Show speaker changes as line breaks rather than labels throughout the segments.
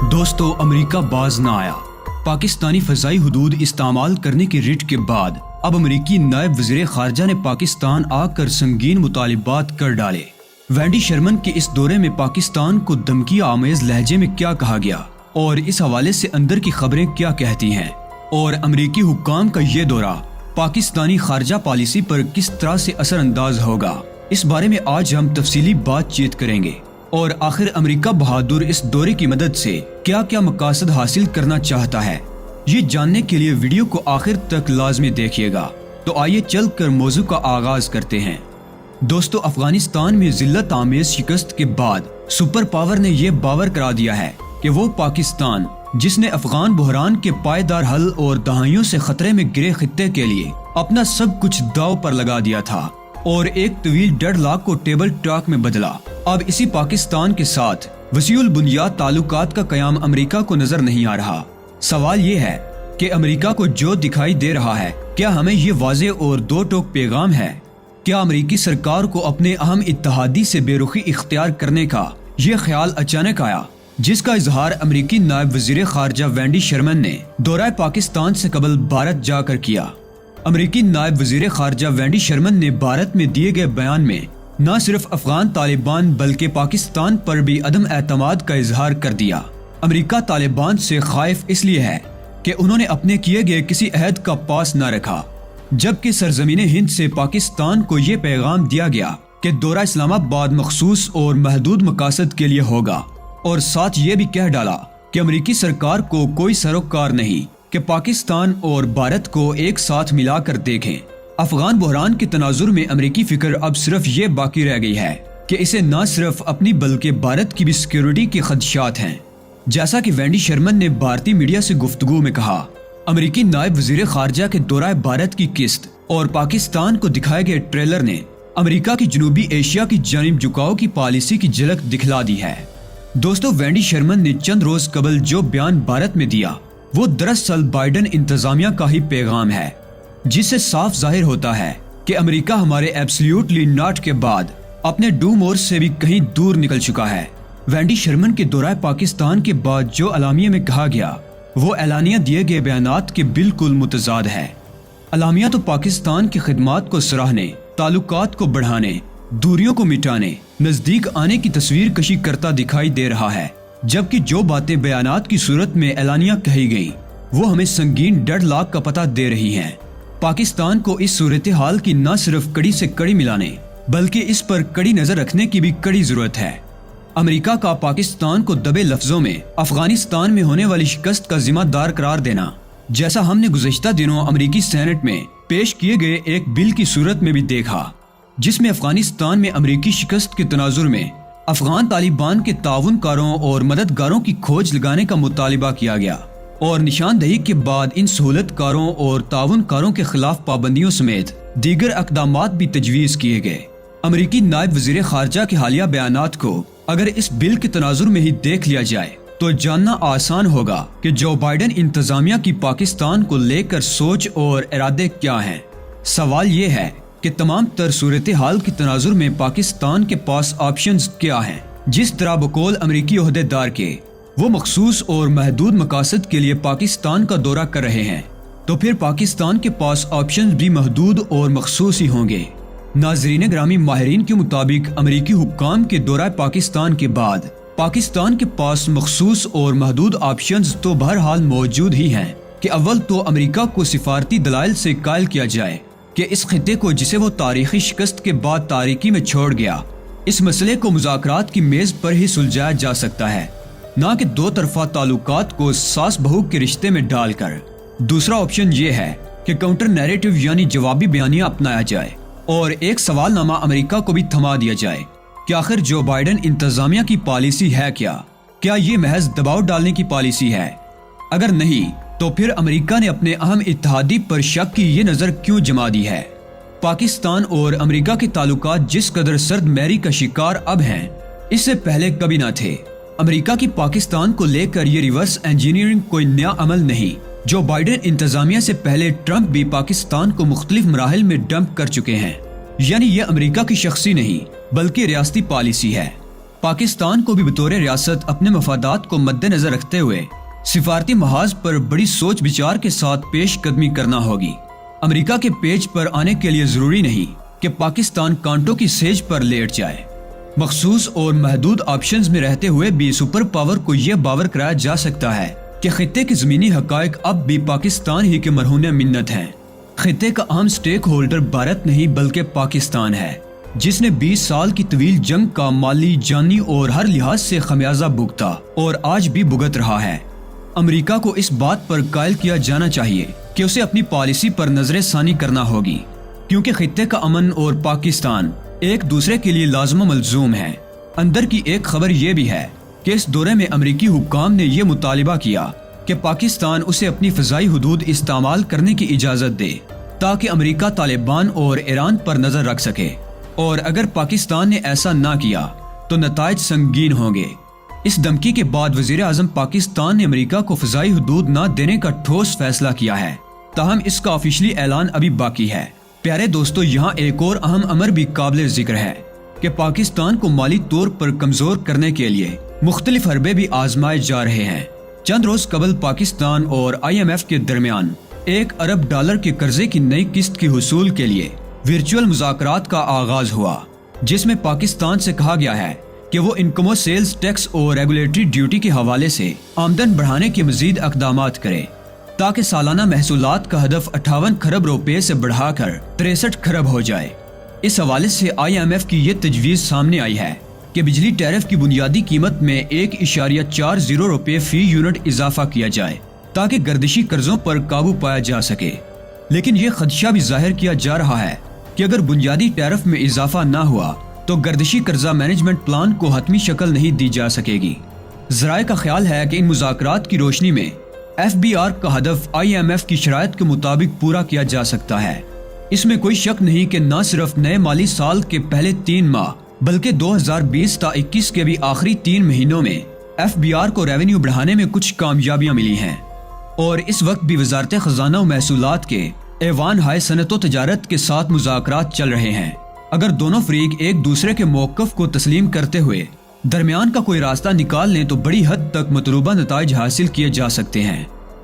دوستو امریکہ باز نہ آیا۔ پاکستانی فضائی حدود استعمال کرنے کی رٹ کے بعد اب امریکی نائب وزیر خارجہ نے پاکستان آ کر سنگین مطالبات کر ڈالے۔ وینڈی شرمن کے اس دورے میں پاکستان کو دھمکی آمیز لہجے میں کیا کہا گیا اور اس حوالے سے اندر کی خبریں کیا کہتی ہیں، اور امریکی حکام کا یہ دورہ پاکستانی خارجہ پالیسی پر کس طرح سے اثر انداز ہوگا، اس بارے میں آج ہم تفصیلی بات چیت کریں گے۔ اور آخر امریکہ بہادر اس دورے کی مدد سے کیا کیا مقاصد حاصل کرنا چاہتا ہے، یہ جاننے کے لیے ویڈیو کو آخر تک لازمی دیکھیے گا۔ تو آئیے چل کر موضوع کا آغاز کرتے ہیں۔ دوستو افغانستان میں ذلت آمیز شکست کے بعد سپر پاور نے یہ باور کرا دیا ہے کہ وہ پاکستان، جس نے افغان بحران کے پائیدار حل اور دہائیوں سے خطرے میں گرے خطے کے لیے اپنا سب کچھ داؤ پر لگا دیا تھا اور ایک طویل 1.5 لاکھ کو ٹیبل ٹاک میں بدلا، اب اسی پاکستان کے ساتھ وسیع البنیاد تعلقات کا قیام امریکہ کو نظر نہیں آ رہا۔ سوال یہ ہے کہ امریکہ کو جو دکھائی دے رہا ہے، کیا ہمیں یہ واضح اور دو ٹوک پیغام ہے؟ کیا امریکی سرکار کو اپنے اہم اتحادی سے بے رخی اختیار کرنے کا یہ خیال اچانک آیا، جس کا اظہار امریکی نائب وزیر خارجہ وینڈی شرمن نے دورہ پاکستان سے قبل بھارت جا کر کیا؟ امریکی نائب وزیر خارجہ وینڈی شرمن نے بھارت میں دیے گئے بیان میں نہ صرف افغان طالبان بلکہ پاکستان پر بھی عدم اعتماد کا اظہار کر دیا۔ امریکہ طالبان سے خائف اس لیے ہے کہ انہوں نے اپنے کیے گئے کسی عہد کا پاس نہ رکھا، جبکہ سرزمین ہند سے پاکستان کو یہ پیغام دیا گیا کہ دورہ اسلام آباد مخصوص اور محدود مقاصد کے لیے ہوگا، اور ساتھ یہ بھی کہہ ڈالا کہ امریکی سرکار کو کوئی سروکار نہیں کہ پاکستان اور بھارت کو ایک ساتھ ملا کر دیکھیں۔ افغان بحران کے تناظر میں امریکی فکر اب صرف یہ باقی رہ گئی ہے کہ اسے نہ صرف اپنی بلکہ بھارت کی بھی سیکیورٹی کے خدشات ہیں۔ جیسا کہ وینڈی شرمن نے بھارتی میڈیا سے گفتگو میں کہا، امریکی نائب وزیر خارجہ کے دورہ بھارت کی قسط اور پاکستان کو دکھائے گئے ٹریلر نے امریکہ کی جنوبی ایشیا کی جانب جھکاؤ کی پالیسی کی جھلک دکھلا دی ہے۔ دوستو وینڈی شرمن نے چند روز قبل جو بیان بھارت میں دیا وہ دراصل بائیڈن انتظامیہ کا ہی پیغام ہے، جس سے صاف ظاہر ہوتا ہے کہ امریکہ ہمارے ایبسلیوٹلی ناٹ کے بعد اپنے ڈو مور سے بھی کہیں دور نکل چکا ہے۔ وینڈی شرمن کے دورہ پاکستان کے بعد جو اعلامیہ میں کہا گیا وہ اعلانیہ دیے گئے بیانات کے بالکل متضاد ہے۔ اعلامیہ تو پاکستان کی خدمات کو سراہنے، تعلقات کو بڑھانے، دوریوں کو مٹانے، نزدیک آنے کی تصویر کشی کرتا دکھائی دے رہا ہے، جبکہ جو باتیں بیانات کی صورت میں اعلانیہ کہی گئی وہ ہمیں سنگین 1.5 لاکھ کا پتہ دے رہی ہیں۔ پاکستان کو اس صورتحال کی نہ صرف کڑی سے کڑی ملانے بلکہ اس پر کڑی نظر رکھنے کی بھی کڑی ضرورت ہے۔ امریکہ کا پاکستان کو دبے لفظوں میں افغانستان میں ہونے والی شکست کا ذمہ دار قرار دینا، جیسا ہم نے گزشتہ دنوں امریکی سینٹ میں پیش کیے گئے ایک بل کی صورت میں بھی دیکھا، جس میں افغانستان میں امریکی شکست کے تناظر میں افغان طالبان کے تعاون کاروں اور مددگاروں کی کھوج لگانے کا مطالبہ کیا گیا، اور نشاندہی کے بعد ان سہولت کاروں اور تعاون کاروں کے خلاف پابندیوں سمیت دیگر اقدامات بھی تجویز کیے گئے۔ امریکی نائب وزیر خارجہ کے حالیہ بیانات کو اگر اس بل کے تناظر میں ہی دیکھ لیا جائے تو جاننا آسان ہوگا کہ جو بائیڈن انتظامیہ کی پاکستان کو لے کر سوچ اور ارادے کیا ہیں۔ سوال یہ ہے کہ تمام تر صورتحال کی تناظر میں پاکستان کے پاس آپشنز کیا ہیں؟ جس طرح بقول امریکی عہدیدار کے وہ مخصوص اور محدود مقاصد کے لیے پاکستان کا دورہ کر رہے ہیں، تو پھر پاکستان کے پاس آپشنز بھی محدود اور مخصوص ہی ہوں گے۔ ناظرین گرامی، ماہرین کے مطابق امریکی حکام کے دورہ پاکستان کے بعد پاکستان کے پاس مخصوص اور محدود آپشنز تو بہرحال موجود ہی ہیں کہ اول تو امریکہ کو سفارتی دلائل سے قائل کیا جائے کہ اس خطے کو جسے وہ تاریخی شکست کے بعد تاریکی میں چھوڑ گیا، اس مسئلے کو مذاکرات کی میز پر ہی سلجھایا جا سکتا ہے، نہ کہ دو طرفہ تعلقات کو ساس بہو کے رشتے میں ڈال کر۔ دوسرا آپشن یہ ہے کہ کاؤنٹر نیریٹو یعنی جوابی بیانیہ اپنایا جائے اور ایک سوال نامہ امریکہ کو بھی تھما دیا جائے کہ آخر جو بائیڈن انتظامیہ کی پالیسی ہے کیا یہ محض دباؤ ڈالنے کی پالیسی ہے؟ اگر نہیں تو پھر امریکہ نے اپنے اہم اتحادی پر شک کی یہ نظر کیوں جما دی ہے؟ پاکستان اور امریکہ کے تعلقات جس قدر سرد میری کا شکار اب ہیں، اس سے پہلے کبھی نہ تھے۔ امریکہ کی پاکستان کو لے کر یہ ریورس انجینئرنگ کوئی نیا عمل نہیں۔ جو بائیڈن انتظامیہ سے پہلے ٹرمپ بھی پاکستان کو مختلف مراحل میں ڈمپ کر چکے ہیں، یعنی یہ امریکہ کی شخصی نہیں بلکہ ریاستی پالیسی ہے۔ پاکستان کو بھی بطور ریاست اپنے مفادات کو مد نظر رکھتے ہوئے سفارتی محاذ پر بڑی سوچ بچار کے ساتھ پیش قدمی کرنا ہوگی۔ امریکہ کے پیج پر آنے کے لیے ضروری نہیں کہ پاکستان کانٹوں کی سیج پر لیٹ جائے۔ مخصوص اور محدود آپشنز میں رہتے ہوئے بھی سپر پاور کو یہ باور کرایا جا سکتا ہے کہ خطے کے زمینی حقائق اب بھی پاکستان ہی کے مرہون منت ہیں۔ خطے کا اہم سٹیک ہولڈر بھارت نہیں بلکہ پاکستان ہے، جس نے 20 سال کی طویل جنگ کا مالی، جانی اور ہر لحاظ سے خمیازہ بھگتا اور آج بھی بھگت رہا ہے۔ امریکہ کو اس بات پر قائل کیا جانا چاہیے کہ اسے اپنی پالیسی پر نظر ثانی کرنا ہوگی، کیونکہ خطے کا امن اور پاکستان ایک دوسرے کے لیے لازم و ملزوم ہیں۔ اندر کی ایک خبر یہ بھی ہے کہ اس دورے میں امریکی حکام نے یہ مطالبہ کیا کہ پاکستان اسے اپنی فضائی حدود استعمال کرنے کی اجازت دے تاکہ امریکہ طالبان اور ایران پر نظر رکھ سکے، اور اگر پاکستان نے ایسا نہ کیا تو نتائج سنگین ہوں گے۔ اس دھمکی کے بعد وزیر اعظم پاکستان نے امریکہ کو فضائی حدود نہ دینے کا ٹھوس فیصلہ کیا ہے، تاہم اس کا آفیشلی اعلان ابھی باقی ہے۔ پیارے دوستو، یہاں ایک اور اہم امر بھی قابل ذکر ہے کہ پاکستان کو مالی طور پر کمزور کرنے کے لیے مختلف حربے بھی آزمائے جا رہے ہیں۔ چند روز قبل پاکستان اور IMF کے درمیان $1 ارب کے قرضے کی نئی قسط کے حصول کے لیے ورچوئل مذاکرات کا آغاز ہوا، جس میں پاکستان سے کہا گیا ہے کہ وہ انکم و سیلز ٹیکس اور ریگولیٹری ڈیوٹی کے حوالے سے آمدن بڑھانے کے مزید اقدامات کرے تاکہ سالانہ محصولات کا ہدف 58 کھرب روپے سے بڑھا کر 63 کھرب ہو جائے۔ اس حوالے سے IMF کی یہ تجویز سامنے آئی ہے کہ بجلی ٹیرف کی بنیادی قیمت میں 1.40 روپے فی یونٹ اضافہ کیا جائے تاکہ گردشی قرضوں پر قابو پایا جا سکے۔ لیکن یہ خدشہ بھی ظاہر کیا جا رہا ہے کہ اگر بنیادی ٹیرف میں اضافہ نہ ہوا تو گردشی قرضہ مینجمنٹ پلان کو حتمی شکل نہیں دی جا سکے گی۔ ذرائع کا خیال ہے کہ ان مذاکرات کی روشنی میں FBR کا ہدف IMF کی شرائط کے مطابق پورا کیا جا سکتا ہے۔ اس میں کوئی شک نہیں کہ نہ صرف نئے مالی سال کے پہلے 3 ماہ بلکہ 2020 تا 21 کے بھی آخری 3 مہینوں میں FBR کو ریونیو بڑھانے میں کچھ کامیابیاں ملی ہیں، اور اس وقت بھی وزارت خزانہ و محصولات کے ایوان ہائے صنعت و تجارت کے ساتھ مذاکرات چل رہے ہیں۔ اگر دونوں فریق ایک دوسرے کے موقف کو تسلیم کرتے ہوئے درمیان کا کوئی راستہ نکال لیں تو بڑی حد تک مطلوبہ نتائج حاصل کیے جا سکتے ہیں،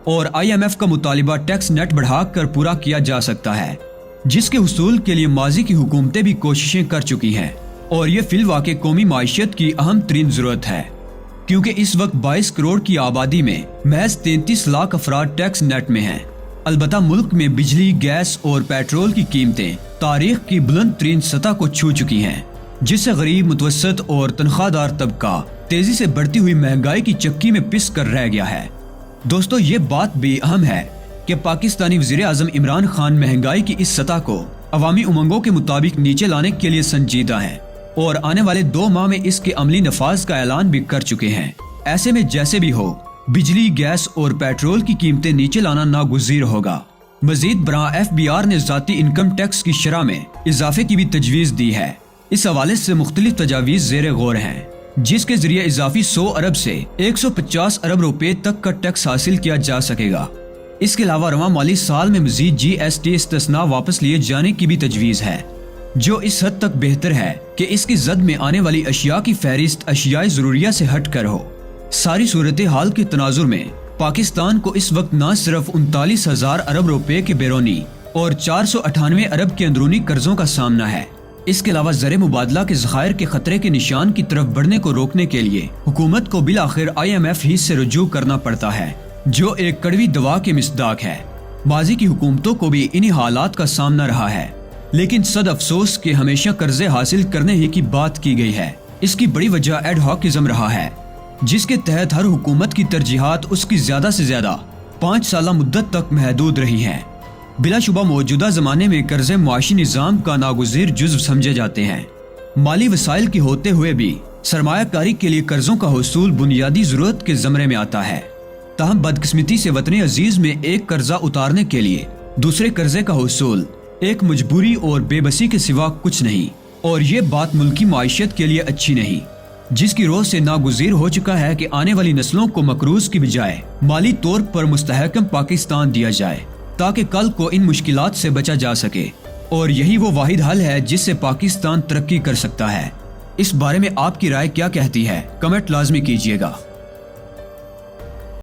اور IMF کا مطالبہ ٹیکس نیٹ بڑھا کر پورا کیا جا سکتا ہے، جس کے حصول کے لیے ماضی کی حکومتیں بھی کوششیں کر چکی ہیں، اور یہ فی الواقع قومی معیشت کی اہم ترین ضرورت ہے، کیونکہ اس وقت 22 کروڑ کی آبادی میں محض 33 لاکھ افراد ٹیکس نیٹ میں ہیں۔ البتہ ملک میں بجلی، گیس اور پیٹرول کی قیمتیں تاریخ کی بلند ترین سطح کو چھو چکی ہیں، جس سے غریب، متوسط اور تنخواہ دار طبقہ تیزی سے بڑھتی ہوئی مہنگائی کی چکی میں پس کر رہ گیا ہے۔ دوستو، یہ بات بھی اہم ہے کہ پاکستانی وزیر اعظم عمران خان مہنگائی کی اس سطح کو عوامی امنگوں کے مطابق نیچے لانے کے لیے سنجیدہ ہیں، اور آنے والے 2 ماہ میں اس کے عملی نفاذ کا اعلان بھی کر چکے ہیں۔ ایسے میں جیسے بھی ہو، بجلی، گیس اور پیٹرول کی قیمتیں نیچے لانا ناگزیر ہوگا۔ مزید برآں FBR نے ذاتی انکم ٹیکس کی شرح میں اضافے کی بھی تجویز دی ہے۔ اس حوالے سے مختلف تجاویز زیر غور ہیں، جس کے ذریعے اضافی 100 ارب سے 150 ارب روپے تک کا ٹیکس حاصل کیا جا سکے گا۔ اس کے علاوہ رواں مالی سال میں مزید GST استثناء واپس لیے جانے کی بھی تجویز ہے، جو اس حد تک بہتر ہے کہ اس کی زد میں آنے والی اشیاء کی فہرست اشیاء ضروریہ سے ہٹ کر ہو۔ ساری صورتحال کے تناظر میں پاکستان کو اس وقت نہ صرف 39,000 ارب روپے کے بیرونی اور 498 ارب کے اندرونی قرضوں کا سامنا ہے، اس کے علاوہ زر مبادلہ کے ذخائر کے خطرے کے نشان کی طرف بڑھنے کو روکنے کے لیے حکومت کو بالآخر IMF ہی سے رجوع کرنا پڑتا ہے، جو ایک کڑوی دوا کے مصداق ہے۔ ماضی کی حکومتوں کو بھی انہی حالات کا سامنا رہا ہے، لیکن صد افسوس کہ ہمیشہ قرضے حاصل کرنے ہی کی بات کی گئی ہے۔ اس کی بڑی وجہ ایڈ ہاکزم رہا ہے، جس کے تحت ہر حکومت کی ترجیحات اس کی زیادہ سے زیادہ 5 سالہ مدت تک محدود رہی ہیں۔ بلا شبہ موجودہ زمانے میں قرضے معاشی نظام کا ناگزیر جزو سمجھے جاتے ہیں۔ مالی وسائل کے ہوتے ہوئے بھی سرمایہ کاری کے لیے قرضوں کا حصول بنیادی ضرورت کے زمرے میں آتا ہے۔ تاہم بدقسمتی سے وطن عزیز میں ایک قرضہ اتارنے کے لیے دوسرے قرضے کا حصول ایک مجبوری اور بے بسی کے سوا کچھ نہیں، اور یہ بات ملکی معیشت کے لیے اچھی نہیں، جس کی روح سے ناگزیر ہو چکا ہے کہ آنے والی نسلوں کو مقروض کی بجائے مالی طور پر مستحکم پاکستان دیا جائے تاکہ کل کو ان مشکلات سے بچا جا سکے، اور یہی وہ واحد حل ہے جس سے پاکستان ترقی کر سکتا ہے۔ اس بارے میں آپ کی رائے کیا کہتی ہے؟ کمنٹ لازمی کیجیے گا۔